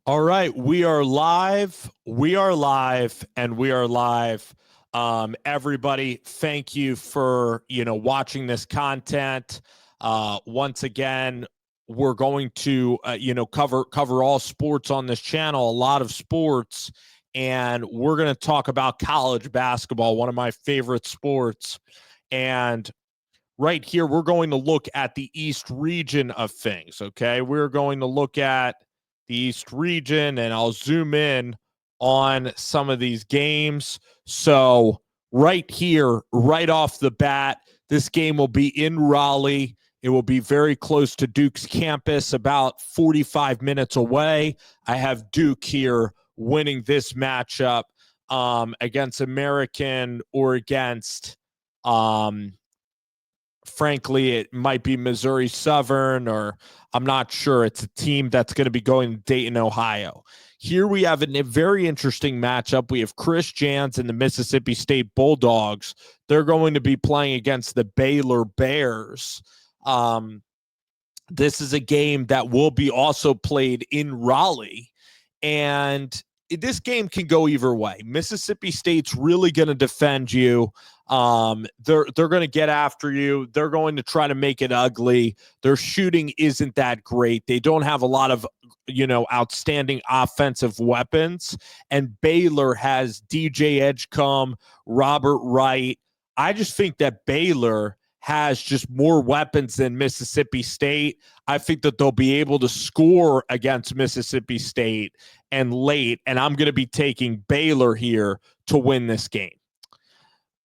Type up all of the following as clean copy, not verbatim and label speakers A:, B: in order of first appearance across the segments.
A: All right, we are live. We are live, and we are live. Everybody, thank you for watching this content. Once again, we're going to cover all sports on this channel, a lot of sports, and we're going to talk about college basketball, one of my favorite sports. And right here, we're going to look at the East region of things. Okay, we're going to look at the East region, and I'll zoom in on some of these games. So right here, right off the bat, this game will be in Raleigh. It will be very close to Duke's campus, about 45 minutes away. I have Duke here winning this matchup against American or against, frankly, it might be Missouri Southern, or I'm not sure. It's a team that's going to be going to Dayton, Ohio. Here we have a very interesting matchup. We have Chris Jans and the Mississippi State Bulldogs. They're going to be playing against the Baylor Bears. This is a game that will be also played in Raleigh, and this game can go either way. Mississippi State's really going to defend you. They're going to get after you. They're going to try to make it ugly. Their shooting isn't that great. They don't have a lot of outstanding offensive weapons. And Baylor has DJ Edgecombe, Robert Wright. I just think that Baylor has just more weapons than Mississippi State. I think that they'll be able to score against Mississippi State and late, and I'm going to be taking Baylor here to win this game.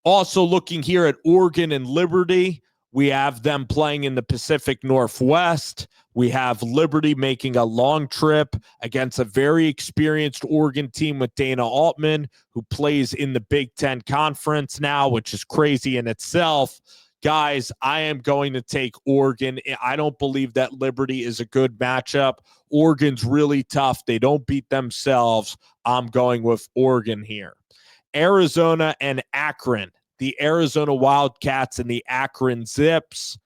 A: Also looking here at Oregon and Liberty, we have them playing in the Pacific Northwest. We have Liberty making a long trip against a very experienced Oregon team with Dana Altman, who plays in the Big Ten Conference now, which is crazy in itself. Guys, I am going to take Oregon. I don't believe that Liberty is a good matchup. Oregon's really tough. They don't beat themselves. I'm going with Oregon here. Arizona and Akron. The Arizona Wildcats and the Akron Zips.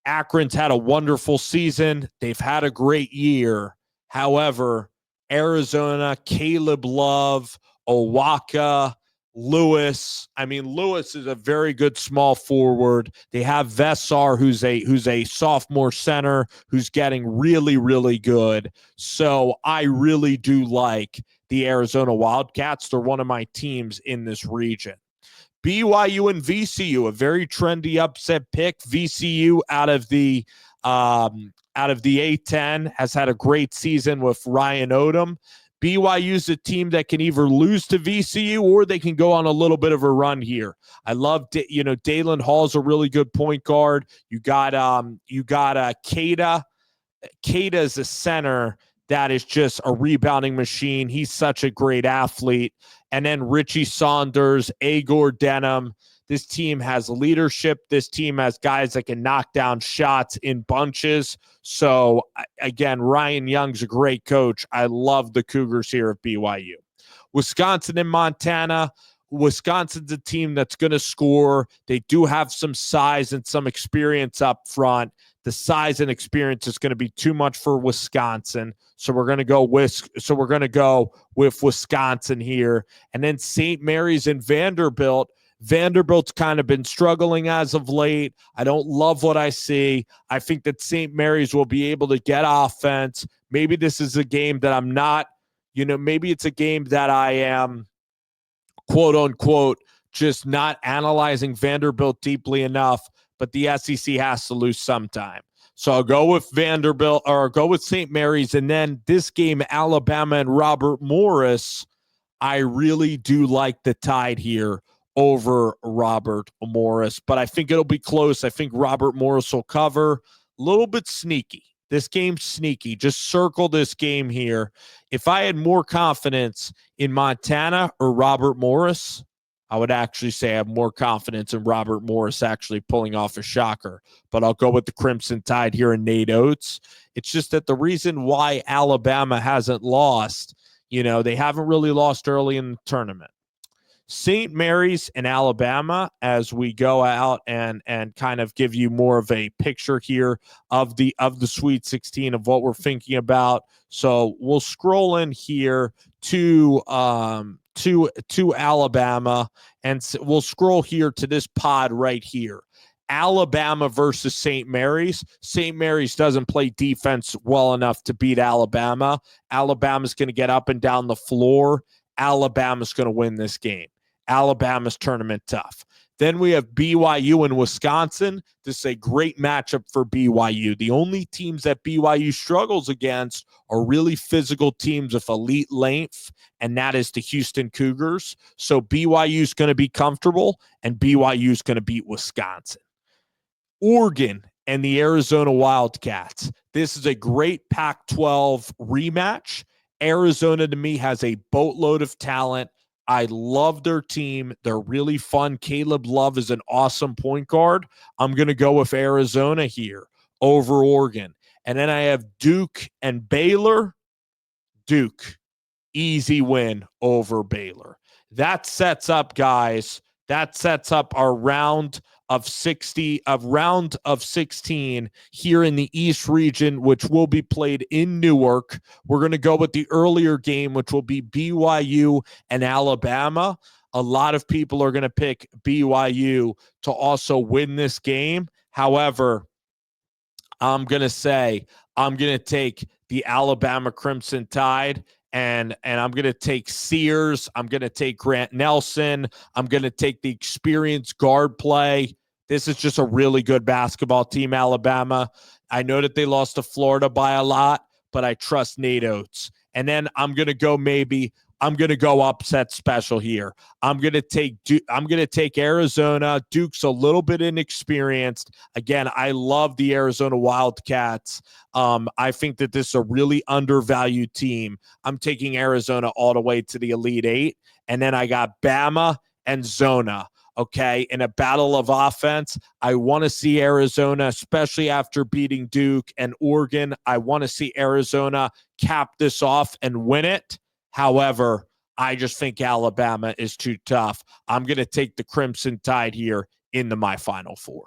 A: Akron's had a wonderful season. They've had a great year. However, Arizona, Caleb Love, Owaka, Lewis. I mean, Lewis is a very good small forward. They have Vessar, who's a sophomore center, who's getting really, really good. So I really do like the Arizona Wildcats. They're one of my teams in this region. BYU and VCU, a very trendy upset pick. VCU out of the A10 has had a great season with Ryan Odom. BYU is a team that can either lose to VCU or they can go on a little bit of a run here. I love, Dalen Hall's a really good point guard. You got Keita. Keita is a center that is just a rebounding machine. He's such a great athlete. And then Richie Saunders, Agor Denham. This team has leadership. This team has guys that can knock down shots in bunches. So, again, Ryan Young's a great coach. I love the Cougars here at BYU. Wisconsin and Montana. Wisconsin's a team that's going to score. They do have some size and some experience up front. The size and experience is going to be too much for Wisconsin. So we're going to go with Wisconsin here. And then St. Mary's and Vanderbilt. Vanderbilt's kind of been struggling as of late. I don't love what I see. I think that St. Mary's will be able to get offense. Maybe this is a game that I'm not, maybe it's a game that I am, quote unquote, just not analyzing Vanderbilt deeply enough, but the SEC has to lose sometime. So I'll go with Vanderbilt, or I'll go with St. Mary's. And then this game, Alabama and Robert Morris, I really do like the Tide here over Robert Morris, but I think it'll be close. I think Robert Morris will cover. A little bit sneaky. This game's sneaky. Just circle this game here. If I had more confidence in Montana or Robert Morris, I would actually say I have more confidence in Robert Morris actually pulling off a shocker. But I'll go with the Crimson Tide here in Nate Oates. It's just that the reason why Alabama hasn't lost, they haven't really lost early in the tournament. St. Mary's and Alabama, as we go out and kind of give you more of a picture here of the Sweet 16 of what we're thinking about. So we'll scroll in here to Alabama, and we'll scroll here to this pod right here. Alabama versus St. Mary's. St. Mary's doesn't play defense well enough to beat Alabama. Alabama's going to get up and down the floor. Alabama's going to win this game. Alabama's tournament tough. Then we have BYU and Wisconsin. This is a great matchup for BYU. The only teams that BYU struggles against are really physical teams with elite length, and that is the Houston Cougars. So BYU is going to be comfortable, and BYU is going to beat Wisconsin. Oregon and the Arizona Wildcats. This is a great Pac-12 rematch. Arizona, to me, has a boatload of talent. I love their team. They're really fun. Caleb Love is an awesome point guard. I'm going to go with Arizona here over Oregon. And then I have Duke and Baylor. Duke, easy win over Baylor. That sets up, guys, our round of 16 here in the East region, which will be played in Newark. We're going to go with the earlier game, which will be BYU and Alabama. A lot of people are going to pick BYU to also win this game. However, I'm going to take the Alabama Crimson Tide, and I'm going to take Sears. I'm going to take Grant Nelson. I'm going to take the experienced guard play. This is just a really good basketball team, Alabama. I know that they lost to Florida by a lot, but I trust Nate Oates. And then I'm going to go upset special here. I'm going to take Arizona. Duke's a little bit inexperienced. Again, I love the Arizona Wildcats. I think that this is a really undervalued team. I'm taking Arizona all the way to the Elite Eight. And then I got Bama and Zona. Okay, in a battle of offense, I want to see Arizona, especially after beating Duke and Oregon. I want to see Arizona cap this off and win it. However, I just think Alabama is too tough. I'm going to take the Crimson Tide here into my Final Four.